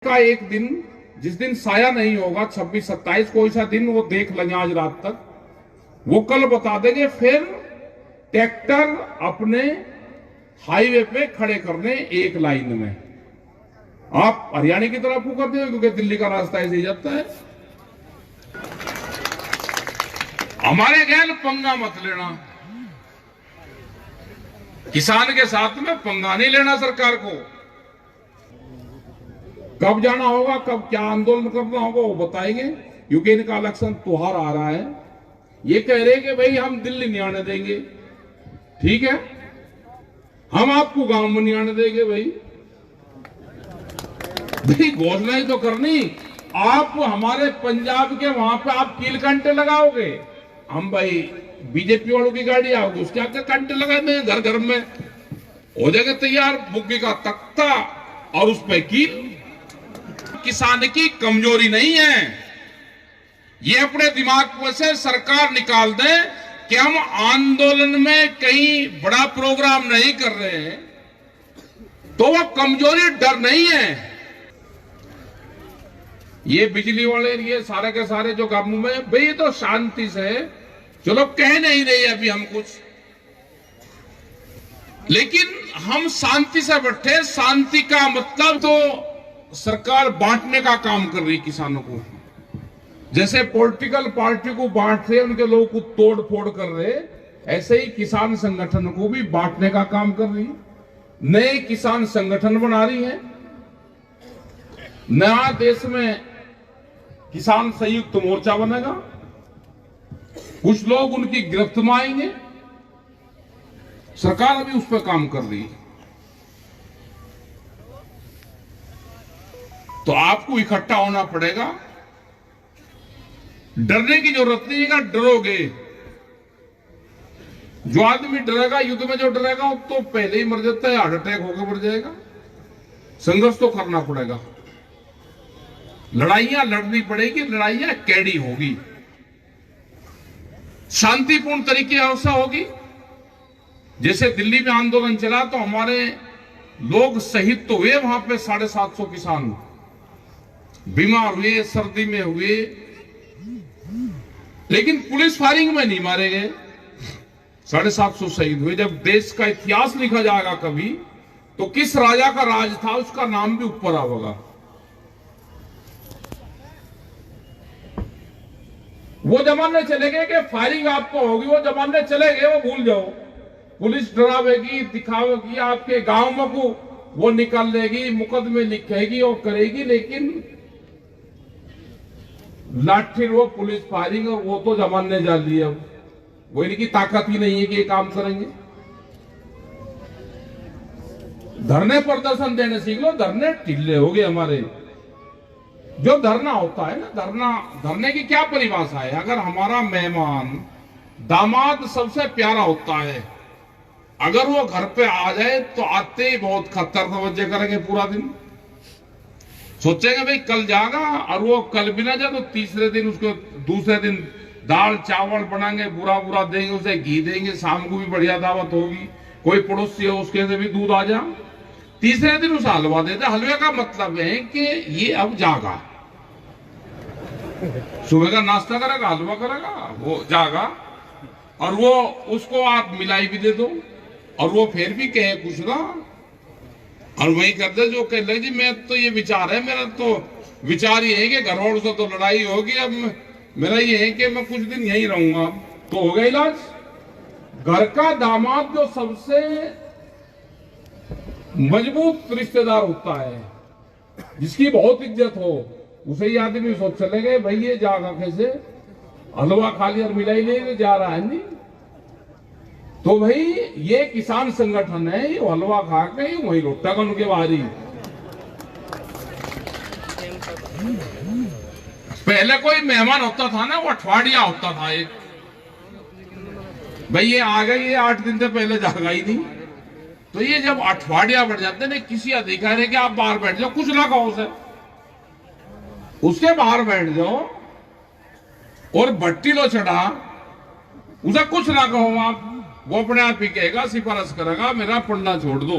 का एक दिन जिस दिन साया नहीं होगा 26-27 कोई सा दिन वो देख लेंगे आज रात तक, वो कल बता देंगे। फिर ट्रैक्टर अपने हाईवे पे खड़े करने एक लाइन में। आप हरियाणा की तरफ को करते हो क्योंकि दिल्ली का रास्ता ऐसे ही जाता है। हमारे गैल पंगा मत लेना, किसान के साथ में पंगा नहीं लेना सरकार को। कब जाना होगा, कब क्या आंदोलन करना होगा वो बताएंगे, क्योंकि इनका इलेक्शन त्योहार आ रहा है। ये कह रहे कि भाई हम दिल्ली नहीं आने देंगे, ठीक है, हम आपको गांव में नहीं आने देंगे। भाई घोषणाएं तो करनी। आप हमारे पंजाब के वहां पे आप कील कंटे लगाओगे, हम भाई बीजेपी वालों की गाड़ी आओगी उसके आगे कंटे लगा देंगे, घर घर में हो जाएगा तैयार बुग्गी का तख्ता और उस पर कील। किसान की कमजोरी नहीं है, ये अपने दिमाग से सरकार निकाल दे कि हम आंदोलन में कहीं बड़ा प्रोग्राम नहीं कर रहे हैं, तो वो कमजोरी डर नहीं है। ये बिजली वाले ये सारे के सारे जो कामों में भाई तो शांति से चलो कह नहीं रहे अभी हम कुछ, लेकिन हम शांति से बैठे। शांति का मतलब तो सरकार बांटने का काम कर रही किसानों को, जैसे पॉलिटिकल पार्टी को बांट रहे उनके लोगों को तोड़ फोड़ कर रहे, ऐसे ही किसान संगठन को भी बांटने का काम कर रही। नए किसान संगठन बना रही है, नया देश में किसान संयुक्त मोर्चा बनेगा, कुछ लोग उनकी गिरफ्त में आएंगे। सरकार अभी उस पर काम कर रही है। तो आपको इकट्ठा होना पड़ेगा, डरने की जरूरत नहीं है। डरोगे, जो आदमी डरेगा युद्ध में, जो डरेगा वो तो पहले ही मर जाता है, हार्ट अटैक होकर मर जाएगा। संघर्ष तो करना पड़ेगा, लड़ाइयां लड़नी पड़ेगी, लड़ाइयां कैडी होगी, शांतिपूर्ण तरीके से होगी। जैसे दिल्ली में आंदोलन चला तो हमारे लोग शहीद तो हुए, वहां पे 750 किसान बीमार हुए, सर्दी में हुए, लेकिन पुलिस फायरिंग में नहीं मारे गए। 750 शहीद हुए। जब देश का इतिहास लिखा जाएगा कभी, तो किस राजा का राज था उसका नाम भी ऊपर आएगा। वो जमाने चले गए कि फायरिंग आपको होगी, वो जमाने चले गए, वो भूल जाओ। पुलिस डरावेगी, दिखावेगी, आपके गांव में को वो निकाल लेगी, मुकदमे लिखेगी और करेगी, लेकिन लाठी वो पुलिस फायरिंग और वो तो जमाने जा लिया। वो इनकी ताकत ही नहीं है कि ये काम करेंगे। धरने प्रदर्शन देने सीख लो, धरने टिल्ले हो गए हमारे। जो धरना होता है ना, धरने की क्या परिभाषा है? अगर हमारा मेहमान दामाद सबसे प्यारा होता है, अगर वो घर पे आ जाए तो आते ही बहुत खतर तवज्जो करेंगे, पूरा दिन सोचेंगे भाई कल जाएगा, और वो कल भी ना जाए तो तीसरे दिन उसको दूसरे दिन दाल चावल बनाएंगे, बुरा बुरा देंगे, उसे घी देंगे, शाम को भी बढ़िया दावत होगी, कोई पड़ोसी हो उसके से भी दूध आ जा, तीसरे दिन उसे हलवा देते। हलवे का मतलब है कि ये अब जागा, सुबह का नाश्ता करेगा, हलवा करेगा, वो जागा, और वो उसको आप मिलाई भी दे दो और वो फिर भी कहे कुछ ना, और वही करते जो कह ले जी मैं तो ये विचार है, मेरा तो विचार ये है कि घर वालों से तो लड़ाई होगी, अब मेरा ये है कि मैं कुछ दिन यहीं रहूंगा, तो हो गया इलाज। घर का दामाद जो सबसे मजबूत रिश्तेदार होता है, जिसकी बहुत इज्जत हो, उसे ही आदमी सोच चले गए भाई ये जागा कैसे, हलवा खा लिया और मिलाई ले जा रहा है। नहीं तो भाई ये किसान संगठन है, ये हलवा खा के वही लौटा का उनके बाहरी। पहले कोई मेहमान होता था ना, वो अठवाडिया होता था एक, भाई ये आ गए, ये 8 दिन से पहले जागा ही नहीं। तो ये जब अठवाडिया बढ़ जाते ना, किसी अधिकारी के आप बाहर बैठ जाओ, कुछ ना कहो उसे, उसके बाहर बैठ जाओ और भट्टी लो चढ़ा, उसे कुछ ना कहो आप, वो अपने आप ही कहेगा, सिफारिश करेगा मेरा पढ़ना छोड़ दो।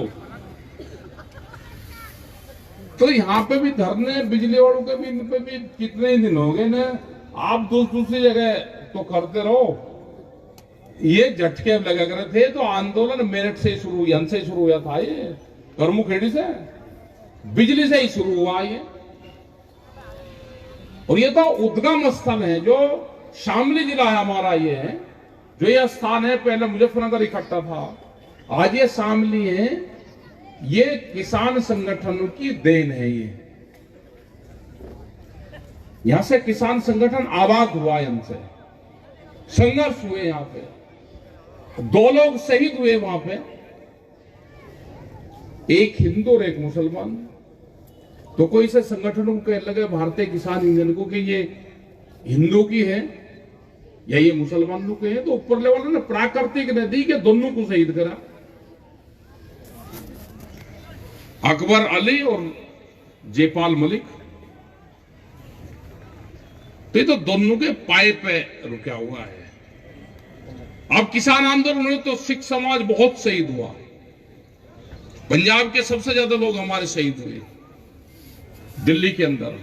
तो यहाँ पे भी धरने बिजली वालों के भी, इन पे भी कितने ही दिन हो गए ना। आप दूसरी जगह तो करते रहो, ये झटके लगा करे थे। तो आंदोलन मेरठ से शुरू, यहां से शुरू हुआ था, ये करमुखेड़ी से, बिजली से ही शुरू हुआ ये। और ये तो उद्गम स्थल है, जो शामली जिला है हमारा, ये है जो ये स्थान है। पहले मुजफ्फरनगर इकट्ठा था, आज ये शामली है। ये किसान संगठनों की देन है। ये यहां से किसान संगठन आबाद हुआ, इनसे संघर्ष हुए। यहां पे 2 लोग शहीद हुए वहां पे, एक हिंदू और एक मुसलमान। तो कोई से संगठनों को कहने लगे भारतीय किसान यूनियन को कि ये हिंदू की है या ये मुसलमानों के हैं। तो ऊपर लेवल ने प्राकृतिक नदी के दोनों को शहीद करा, अकबर अली और जयपाल मलिक। तो ये तो दोनों के पाए पे रुका हुआ है। अब किसान आंदोलन में तो सिख समाज बहुत शहीद हुआ। पंजाब के सबसे ज्यादा लोग हमारे शहीद हुए, दिल्ली के अंदर,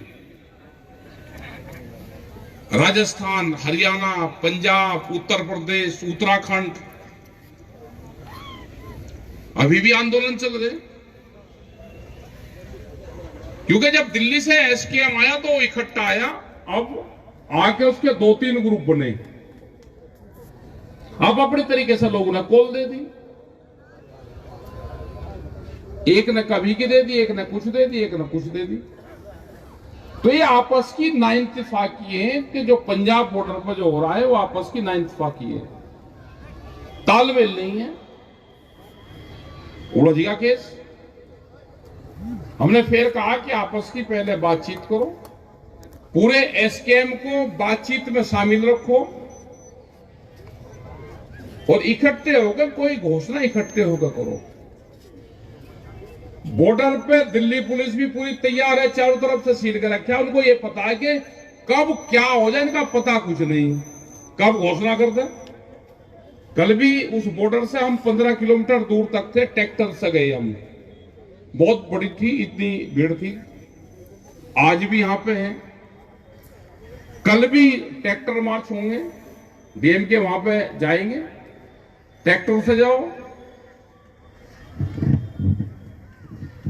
राजस्थान, हरियाणा, पंजाब, उत्तर प्रदेश, उत्तराखंड, अभी भी आंदोलन चल रहे। क्योंकि जब दिल्ली से एसकेएम आया तो इकट्ठा आया, अब आके उसके 2-3 ग्रुप बने। अब अपने तरीके से लोगों ने कॉल दे दी, एक ने कभी की दे दी, एक ने कुछ दे दी, एक ने कुछ दे दी। तो ये आपस की नाइंतफाकी है कि जो पंजाब बॉर्डर पर जो हो रहा है वो आपस की नाइंतफाकी है, तालमेल नहीं है। उड़ो जी का केस हमने फिर कहा कि आपस की पहले बातचीत करो, पूरे एसकेएम को बातचीत में शामिल रखो और इकट्ठे होकर कोई घोषणा इकट्ठे होकर करो। बॉर्डर पे दिल्ली पुलिस भी पूरी तैयार है, चारों तरफ से सील कर रखा है। उनको ये पता है कि कब क्या हो जाए, इनका पता कुछ नहीं, कब घोषणा कर दे। कल भी उस बॉर्डर से हम 15 किलोमीटर दूर तक थे, ट्रैक्टर से गए हम, बहुत बड़ी थी, इतनी भीड़ थी। आज भी यहां पे है, कल भी ट्रैक्टर मार्च होंगे, डीएम के वहां पे जाएंगे। ट्रैक्टर से जाओ,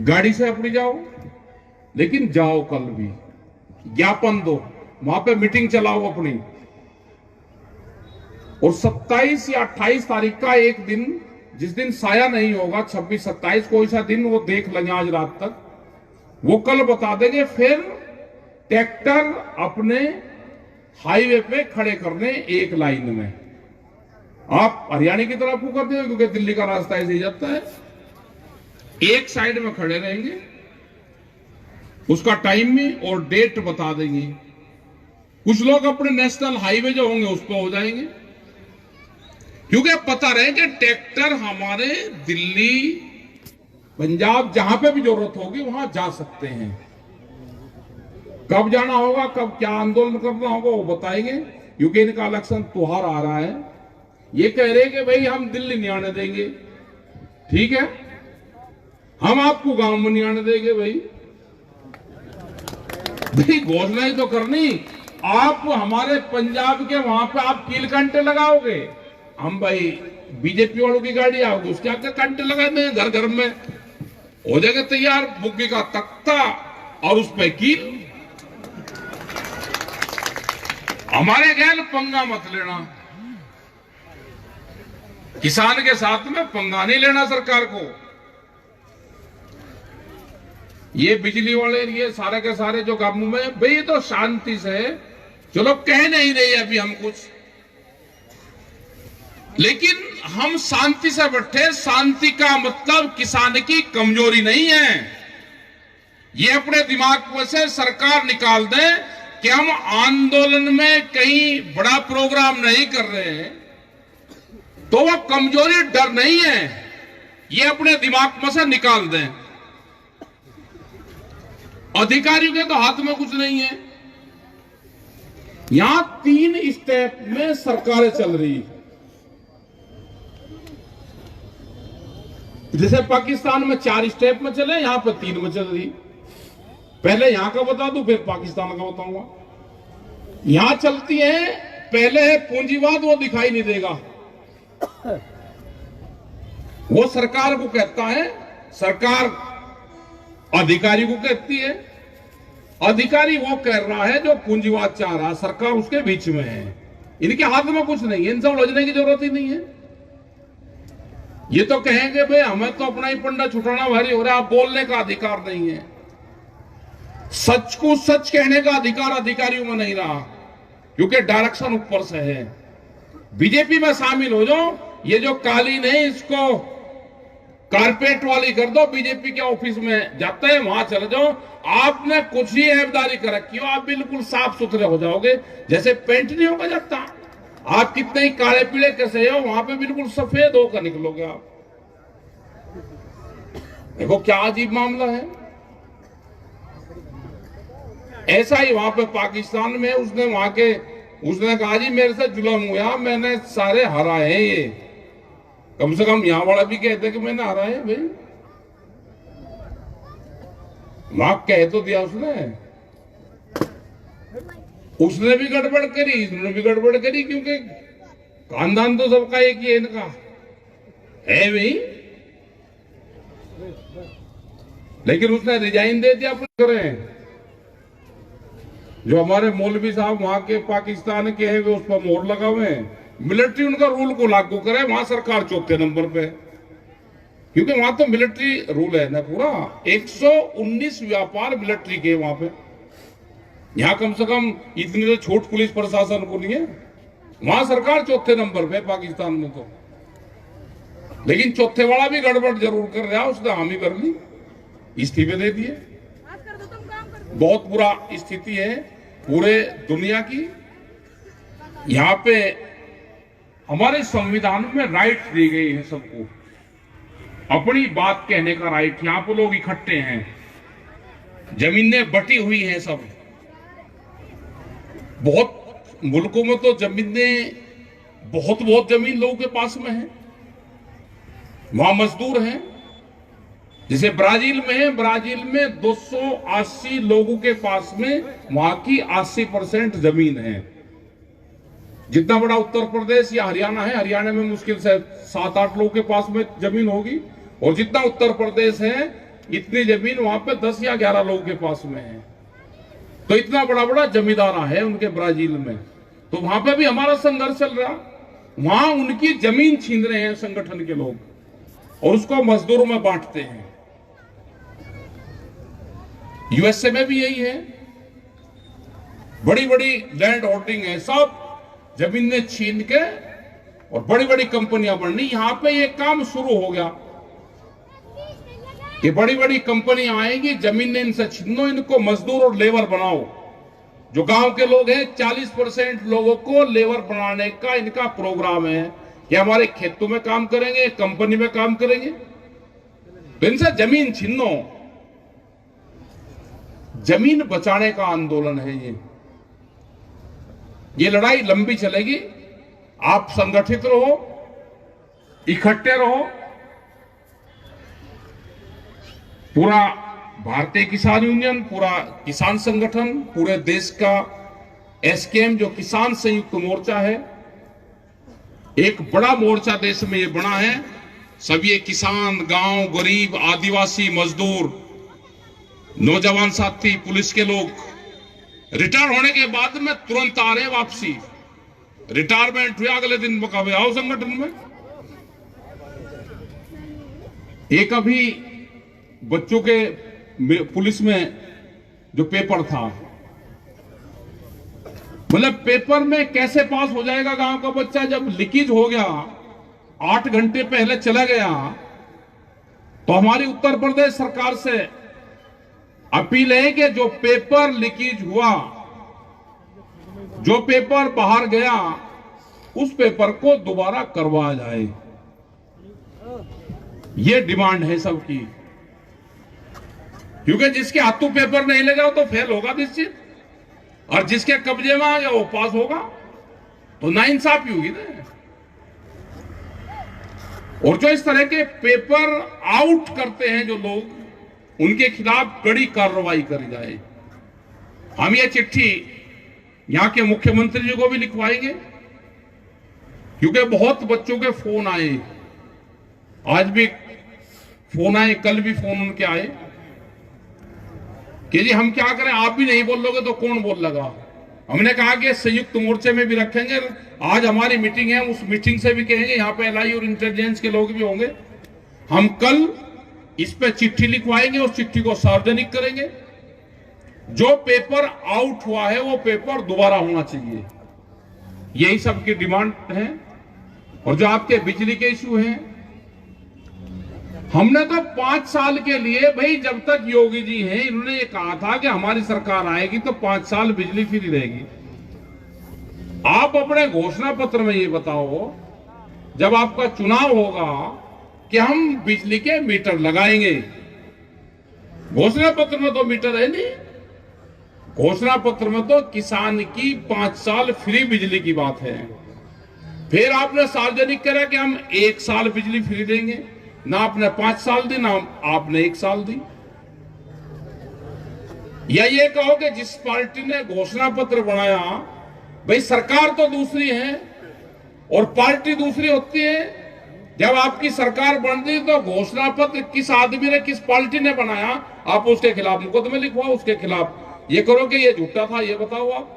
गाड़ी से अपनी जाओ, लेकिन जाओ, कल भी ज्ञापन दो, वहां पे मीटिंग चलाओ अपनी। और 27 या 28 तारीख का एक दिन, जिस दिन साया नहीं होगा, 26-27 कोई सा दिन, वो देख लेंगे आज रात तक, वो कल बता देंगे। फिर ट्रैक्टर अपने हाईवे पे खड़े करने एक लाइन में। आप हरियाणा की तरफ को कर देंगे क्योंकि दिल्ली का रास्ता ऐसे ही जाता है, एक साइड में खड़े रहेंगे, उसका टाइम भी और डेट बता देंगे। कुछ लोग अपने नेशनल हाईवे जो होंगे उस पर हो जाएंगे, क्योंकि पता रहे कि ट्रैक्टर हमारे दिल्ली, पंजाब, जहां पे भी जरूरत होगी वहां जा सकते हैं। कब जाना होगा, कब क्या आंदोलन करना होगा वो बताएंगे, क्योंकि इनका इलेक्शन त्योहार आ रहा है। ये कह रहे कि भाई हम दिल्ली नहीं आने देंगे, ठीक है, हम आपको गांव में नहीं आने देंगे। भाई घोषणा ही तो करनी। आप हमारे पंजाब के वहां पे आप कील कांटे लगाओगे, हम भाई बीजेपी वालों की गाड़ी आओगे, उसके आगे कांटे लगा दें, घर घर में हो जाएगा तैयार, बुग्गी का तख्ता और उस पर कील। हमारे गैल पंगा मत लेना, किसान के साथ में पंगा नहीं लेना सरकार को। ये बिजली वाले, ये सारे के सारे जो काबू में, भाई ये तो शांति से, चलो कह नहीं रहे अभी हम कुछ, लेकिन हम शांति से बैठे। शांति का मतलब किसान की कमजोरी नहीं है। ये अपने दिमाग में से सरकार निकाल दे कि हम आंदोलन में कहीं बड़ा प्रोग्राम नहीं कर रहे हैं, तो वह कमजोरी डर नहीं है, ये अपने दिमाग में से निकाल दें। अधिकारियों के तो हाथ में कुछ नहीं है। यहां 3 स्टेप में सरकारें चल रही है। जैसे पाकिस्तान में 4 स्टेप में चले, यहां पर 3 में चल रही। पहले यहां का बता दूं, फिर पाकिस्तान का बताऊंगा। यहां चलती है, पहले है पूंजीवाद, वो दिखाई नहीं देगा। वो सरकार को कहता है, सरकार अधिकारी को कहती है, अधिकारी वो कह रहा है जो पूंजीवाद चाह रहा है, सरकार उसके बीच में है। इनके हाथ में कुछ नहीं है, इनसे उलझने की जरूरत ही नहीं है। ये तो कहेंगे भाई हमें तो अपना ही पंडा छुटाना भारी हो रहा है, आप बोलने का अधिकार नहीं है। सच को सच कहने का अधिकार अधिकारियों में नहीं रहा, क्योंकि डायरेक्शन ऊपर से है। बीजेपी में शामिल हो जाओ, ये जो कालीन है इसको कारपेट वाली कर दो, बीजेपी के ऑफिस में जाते हैं वहां चले जाओ, आपने कुछ ही ऐबदारी कर रखी हो, आप बिल्कुल साफ सुथरे हो जाओगे, जैसे पेंट नहीं होगा जाता। आप कितने ही काले पीले कैसे हो, वहां पे बिल्कुल सफेद होकर निकलोगे आप। देखो क्या अजीब मामला है। ऐसा ही वहां पे पाकिस्तान में उसने कहा जी मेरे से जुल्म हुआ, मैंने सारे हराए हैं। ये कम से कम यहां वाला भी कहते कि मैंने हराए भाई, मां कह तो दिया उसने भी गड़बड़ करी, इसने भी गड़बड़ करी, क्योंकि खानदान तो सबका एक ही है इनका है भाई। लेकिन उसने रिजाइन दे दिया अपने करें। जो हमारे मौलवी साहब वहां के पाकिस्तान के हैं, वे उस पर मोहर लगा हुए हैं। मिलिट्री उनका रूल को लागू करे, वहां सरकार चौथे नंबर पे, क्योंकि वहां तो मिलिट्री रूल है ना पूरा। 119 व्यापार मिलिट्री के वहां पे। यहां कम से कम इतनी तो छोट पुलिस प्रशासन को नहीं है, वहां सरकार चौथे नंबर पे पाकिस्तान में तो। लेकिन चौथे वाला भी गड़बड़ जरूर कर रहा है, उसने हामी कर ली, इस्तीफे दे दिए। बहुत बुरा स्थिति है पूरे दुनिया की। यहां पे हमारे संविधान में राइट दी गई है सबको, अपनी बात कहने का राइट। यहां पर लोग इकट्ठे हैं, जमीनें बटी हुई हैं सब। बहुत मुल्कों में तो जमीनें बहुत जमीन लोगों के पास में है, वहां मजदूर हैं। जैसे ब्राजील में है, ब्राजील में 280 लोगों के पास में वहां की 80% जमीन है। जितना बड़ा उत्तर प्रदेश या हरियाणा है, हरियाणा में मुश्किल से 7-8 लोगों के पास में जमीन होगी, और जितना उत्तर प्रदेश है इतनी जमीन वहां पे 10 या 11 लोगों के पास में है। तो इतना बड़ा जमींदारा है उनके ब्राजील में। तो वहां पे भी हमारा संघर्ष चल रहा, वहां उनकी जमीन छीन रहे हैं संगठन के लोग और उसको मजदूरों में बांटते हैं। यूएसए में भी यही है, बड़ी लैंड होल्डिंग है, सब जमीनें छीन के और बड़ी कंपनियां बननी। यहां पे ये काम शुरू हो गया कि बड़ी कंपनियां आएंगी, जमीनें इनसे छीनो, इनको मजदूर और लेबर बनाओ। जो गांव के लोग हैं 40% लोगों को लेबर बनाने का इनका प्रोग्राम है कि हमारे खेतों में काम करेंगे, कंपनी में काम करेंगे। तो इनसे जमीन छीनो, जमीन बचाने का आंदोलन है ये लड़ाई लंबी चलेगी। आप संगठित रहो, इकट्ठे रहो। पूरा भारतीय किसान यूनियन, पूरा किसान संगठन, पूरे देश का एसकेएम जो किसान संयुक्त मोर्चा है, एक बड़ा मोर्चा देश में ये बना है। सब ये किसान, गांव, गरीब, आदिवासी, मजदूर, नौजवान साथी, पुलिस के लोग रिटायर होने के बाद में तुरंत आ रहे हैं वापसी। रिटायरमेंट हुआ अगले दिन मुकाबले आओ संगठन में। एक अभी बच्चों के पुलिस में जो पेपर था, मतलब पेपर में कैसे पास हो जाएगा गांव का बच्चा, जब लीकेज हो गया, 8 घंटे पहले चला गया। तो हमारी उत्तर प्रदेश सरकार से अपील है कि जो पेपर लीकेज हुआ, जो पेपर बाहर गया, उस पेपर को दोबारा करवाया जाए। ये डिमांड है सबकी, क्योंकि जिसके हाथों पेपर नहीं लगा तो फेल होगा निश्चित, और जिसके कब्जे में आ गया वो पास होगा। तो नाइंसाफी होगी ना। और जो इस तरह के पेपर आउट करते हैं जो लोग, उनके खिलाफ कड़ी कार्रवाई करी जाए। हम ये चिट्ठी यहां के मुख्यमंत्री जी को भी लिखवाएंगे, क्योंकि बहुत बच्चों के फोन आए, आज भी फोन आए, कल भी फोन उनके आए कि जी हम क्या करें, आप भी नहीं बोलोगे तो कौन बोल लगा। हमने कहा कि संयुक्त मोर्चे में भी रखेंगे, आज हमारी मीटिंग है, उस मीटिंग से भी कहेंगे, यहाँ पे एलआई और इंटेलिजेंस के लोग भी होंगे। हम कल इस पे चिट्ठी लिखवाएंगे, उस चिट्ठी को सार्वजनिक करेंगे। जो पेपर आउट हुआ है वो पेपर दोबारा होना चाहिए, यही सबकी डिमांड है। और जो आपके बिजली के इशू हैं, हमने तो 5 साल के लिए, भाई जब तक योगी जी हैं, इन्होंने ये कहा था कि हमारी सरकार आएगी तो 5 साल बिजली फ्री रहेगी। आप अपने घोषणा पत्र में ये बताओ, जब आपका चुनाव होगा, कि हम बिजली के मीटर लगाएंगे। घोषणा पत्र में तो मीटर है नहीं, घोषणा पत्र में तो किसान की 5 साल फ्री बिजली की बात है। फिर आपने सार्वजनिक करा कि हम 1 साल बिजली फ्री देंगे, ना आपने 5 साल दी, ना आपने 1 साल दी। या ये कहो कि जिस पार्टी ने घोषणा पत्र बनाया, भाई सरकार तो दूसरी है और पार्टी दूसरी होती है। जब आपकी सरकार बन गई तो घोषणा पत्र किस आदमी ने, किस पार्टी ने बनाया, आप उसके खिलाफ मुकदमे लिखवाओ, उसके खिलाफ ये करो कि ये झूठा था, ये बताओ आप।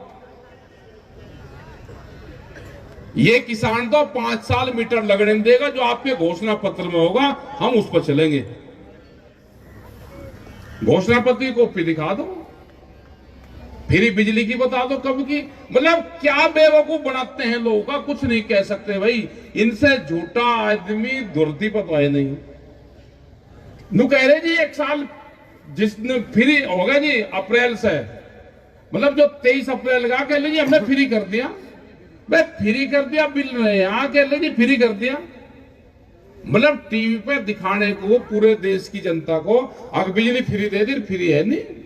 ये किसान तो 5 साल मीटर लगने देगा, जो आपके घोषणा पत्र में होगा, हम उस पर चलेंगे। घोषणा पत्र की कॉपी दिखा दो, फिर बिजली की बता दो कब की। मतलब क्या बेवकूफ बनाते हैं लोगों का, कुछ नहीं कह सकते भाई। इनसे झूठा आदमी धुरती पर तो है नहीं। नु कह रहे जी 1 साल जिसने फ्री होगा जी अप्रैल से, मतलब जो 23 अप्रैल का कह लीजिए हमने फ्री कर दिया, भाई फ्री कर दिया, बिल रहे यहाँ कह लीजिए फ्री कर दिया। मतलब टीवी पे दिखाने को पूरे देश की जनता को अगर बिजली फ्री दे दी, फ्री है नहीं।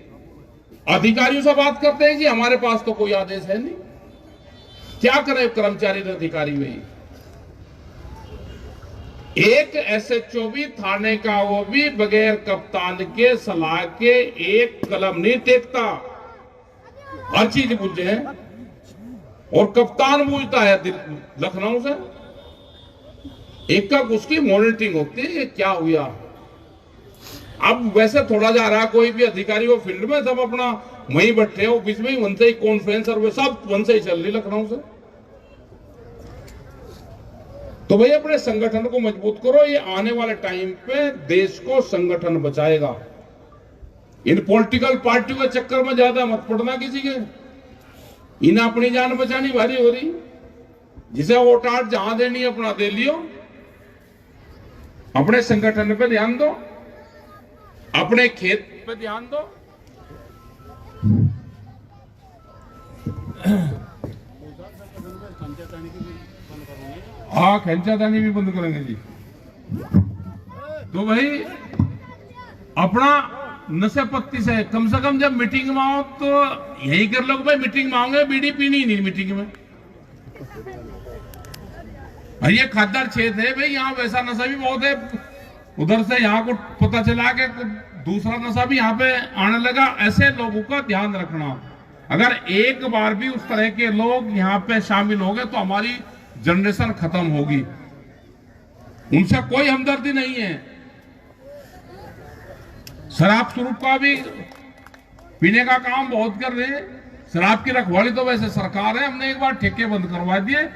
अधिकारियों से बात करते हैं जी हमारे पास तो कोई आदेश है नहीं, क्या करें कर्मचारी अधिकारी में। एक एसएचओ भी थाने का, वो भी बगैर कप्तान के सलाह के एक कलम नहीं टेकता, हर चीज पूछे हैं। और कप्तान पूछता है लखनऊ से, एक का उसकी मॉनिटरिंग होती है, ये क्या हुआ। अब वैसे थोड़ा जा रहा कोई भी अधिकारी वो फील्ड में, सब अपना वहीं बैठे हो, बीच में वन से ही कॉन्फ्रेंस और वे सब वन से ही चल रही लखनऊ से। तो भाई अपने संगठन को मजबूत करो, ये आने वाले टाइम पे देश को संगठन बचाएगा। इन पॉलिटिकल पार्टियों के चक्कर में ज्यादा मत पड़ना किसी के, इन अपनी जान बचानी भारी हो रही। जिसे वोट आट जहां देनी अपना दे लियो, अपने संगठन पे ध्यान दो, अपने खेत पे ध्यान दो। हाँ खंचातानी भी बंद करेंगे जी। तो भाई अपना नशे पत्ती से कम जब मीटिंग में आओ तो यही कर लो भाई, मीटिंग में आओगे बीड़ी पीनी नहीं मीटिंग में। ये खादर क्षेत्र है भाई, यहाँ वैसा नशा भी बहुत है। उधर से यहाँ को पता चला कि दूसरा नशा भी यहाँ पे आने लगा। ऐसे लोगों का ध्यान रखना, अगर एक बार भी उस तरह के लोग यहाँ पे शामिल हो गए तो हमारी जनरेशन खत्म होगी। उनसे कोई हमदर्दी नहीं है। शराब स्वरूप का भी पीने का काम बहुत कर रहे हैं। शराब की रखवाली तो वैसे सरकार है, हमने एक बार ठेके बंद करवा दिए।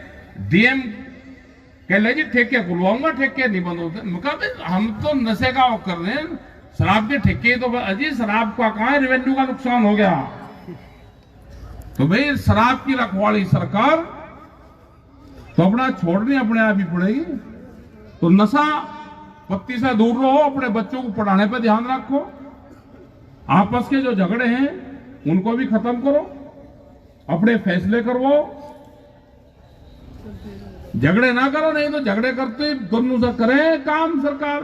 डीएम कह ले जी ठेके खुलवाऊंगा, ठेके नहीं बंद होते। मतलब हम तो नशे का कर रहे हैं, शराब के ठेके तो अजी शराब का कहां है, रेवेन्यू का नुकसान हो गया। तो भाई शराब की रखवाली सरकार तो अपना छोड़नी अपने आप ही पड़ेगी। तो नशा पत्ती से दूर रहो, अपने बच्चों को पढ़ाने पर ध्यान रखो, आपस के जो झगड़े हैं उनको भी खत्म करो, अपने फैसले करवाओ, झगड़े ना करो। नहीं तो झगड़े करते दोनों से करें काम सरकार।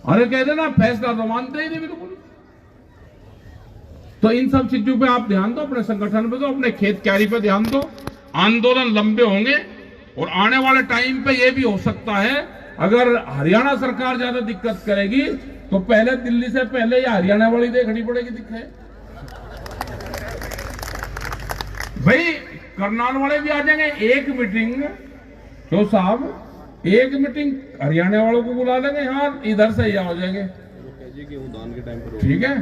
अरे कह देना फैसला तो मानते ही नहीं बिल्कुल। तो इन सब चीजों पे आप ध्यान दो, अपने संगठन पे दो, अपने खेत क्यारी पे ध्यान दो। आंदोलन लंबे होंगे और आने वाले टाइम पे ये भी हो सकता है, अगर हरियाणा सरकार ज्यादा दिक्कत करेगी तो तो पहले दिल्ली से पहले ये हरियाणा वाली देखनी पड़ेगी दिखे भाई। करनाल वाले भी आ जाएंगे, एक मीटिंग तो साहब एक मीटिंग हरियाणा वालों को बुला लेंगे, यहाँ इधर से ही हो जाएंगे, ठीक है।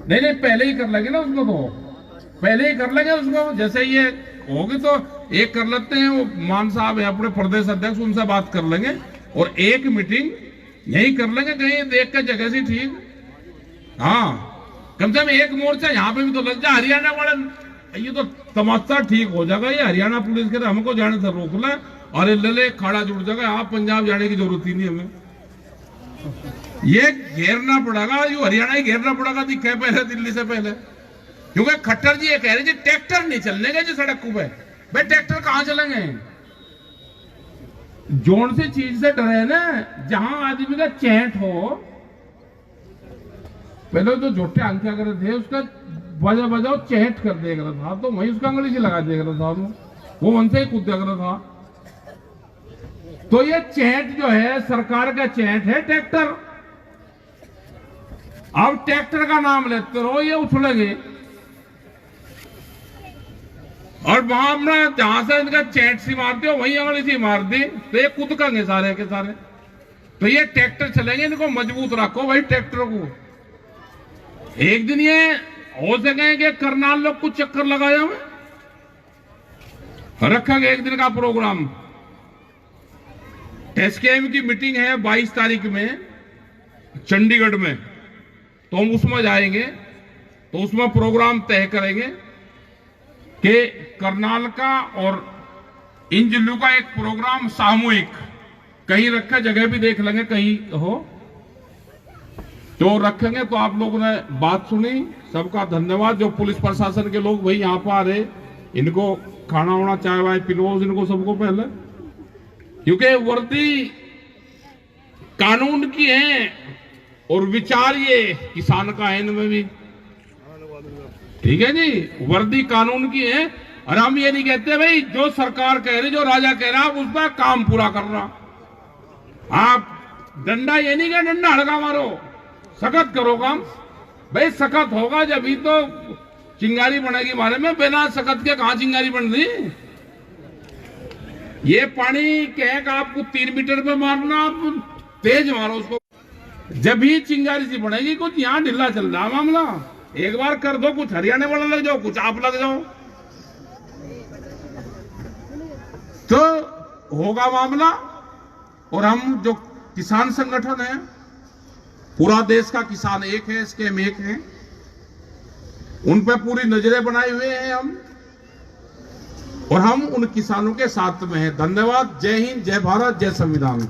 नहीं नहीं पहले ही कर लेंगे ना उसको, तो पहले ही कर लेंगे उसको। जैसे ये होगी तो एक कर लेते हैं, वो मान साहब है अपने प्रदेश अध्यक्ष, उनसे बात कर लेंगे और एक मीटिंग यही कर लेंगे कहीं देख के जगह से, ठीक। हाँ कम से कम एक मोर्चा यहाँ पे भी तो लग जाए। हरियाणा वाले ये तो तमाशा ठीक हो जाएगा, ये हरियाणा पुलिस के हमको जाने से रोक ले और ले खड़ा जुड़ जाएगा, आप पंजाब जाने की जरूरत ही नहीं हमें। ये घेरना पड़ेगा, ये हरियाणा ही घेरना पड़ेगा दिखे पहले दिल्ली से पहले, क्योंकि खट्टर जी ये कह रहे जी ट्रैक्टर नहीं चलने का जी सड़क पे। भाई ट्रैक्टर कहां चलेंगे? जोन से चीज से डरे ना, जहां आदमी का चैंट हो। पहले तो जोटे आंखें कर रहे थे, उसका बजा बजाओ चैंट कर देख रहा था, तो वही उसका अंगली से लगा देख रहा था, वो मन से ही कूद देख रहा था। तो ये चैंट जो है सरकार का चैंट है ट्रैक्टर। अब ट्रैक्टर का नाम लेते रहो ये उछलेंगे, और वहां अपना जहां से इनका चैट सी मारते हो वहीं अंगली सी मार दी तो ये कूद कांगे सारे के सारे। तो ये ट्रैक्टर चलेंगे, इनको मजबूत रखो भाई ट्रैक्टर को। एक दिन ये हो सके कि करनाल लोग कुछ चक्कर लगाया हमें, रखेंगे एक दिन का प्रोग्राम। एसकेएम की मीटिंग है 22 तारीख में चंडीगढ़ में, तो हम उसमें जाएंगे, तो उसमें प्रोग्राम तय करेंगे कि करनाल का और इन जिलों का एक प्रोग्राम सामूहिक कहीं रखा, जगह भी देख लेंगे कहीं हो तो रखेंगे। तो आप लोगों ने बात सुनी, सबका धन्यवाद। जो पुलिस प्रशासन के लोग भाई यहाँ पर आ रहे, इनको खाना वाना चाय वाय पिलवाओ इनको सबको पहले, क्योंकि वर्दी कानून की है और विचार ये किसान का है इनमें भी, ठीक है जी। वर्दी कानून की है और हम ये नहीं कहते भाई जो सरकार कह रही, जो राजा कह रहा उस पर काम पूरा करना। आप डंडा ये नहीं कह डंडा हड़का मारो, सख्त करो काम। भाई सख्त होगा जब ही तो चिंगारी बनेगी मारे में, बिना सख्त के कहां चिंगारी बन रही। ये पानी कहेगा आपको 3 मीटर पे मारना, आप तेज मारो उसको, जब ही चिंगारी सी बनेगी। कुछ यहाँ ढिल्ला चल रहा मामला, एक बार कर दो, कुछ हरियाणा वाला लग जाओ, कुछ आप लग जाओ, तो होगा मामला। और हम जो किसान संगठन है, पूरा देश का किसान एक है, स्कीम एक है, उन पे पूरी नजरें बनाए हुए हैं हम, और हम उन किसानों के साथ में हैं। धन्यवाद। जय हिंद, जय भारत, जय संविधान।